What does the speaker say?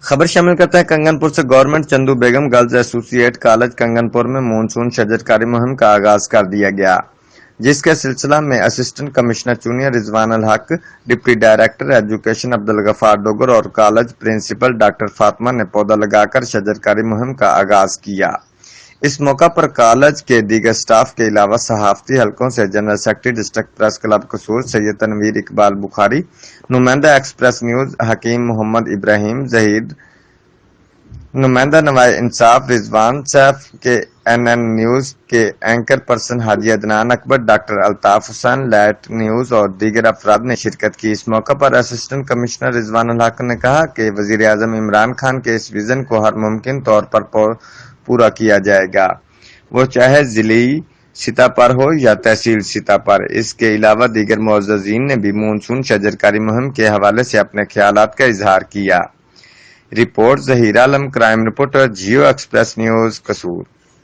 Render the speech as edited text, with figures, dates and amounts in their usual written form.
خبر شامل کرتا ہے کنگن پور سے گورنمنٹ چندو بیگم گرلز ایسوسی ایٹ کالج کنگن پور میں مونسون شجرکاری مہم کا آغاز کر دیا گیا، جس کے سلسلہ میں assistant commissioner junior Rizwan ul Haq, deputy director education Abdul Ghaffar Dogar اور کالج پرنسپل ڈاکٹر فاطمہ نے پودا لگا کر شجرکاری مہم کا آغاز کیا۔ اس موقع پر کالج کے دیگر سٹاف کے علاوہ صحافتی حلقوں سے general secretary district press club Kasur Syed Tanveer Iqbal Bukhari, نمائندہ ایکسپریس نیوز حکیم محمد ابراہیم ظہیر، نمائندہ نوائے انصاف رضوان سیف کے این نیوز کے اینکر پرسن حاجی عدنان اکبر، doctor Altaf Hussain light news اور دیگر افراد نے شرکت کی۔ اس موقع پر اسسٹنٹ کمشنر رضوان الحق نے کہا کہ وزیر اعظم عمران خان کے اس ویژن کو ہر ممکن طور پر پورا کیا جائے گا، وہ چاہے ضلعی سطح پر ہو یا تحصیل سطح پر۔ اس کے علاوہ دیگر معززین نے بھی مونسون شجرکاری مہم کے حوالے سے اپنے خیالات کا اظہار کیا۔ Report Zaheer Alam, crime reporter, Geo Express News, قصور۔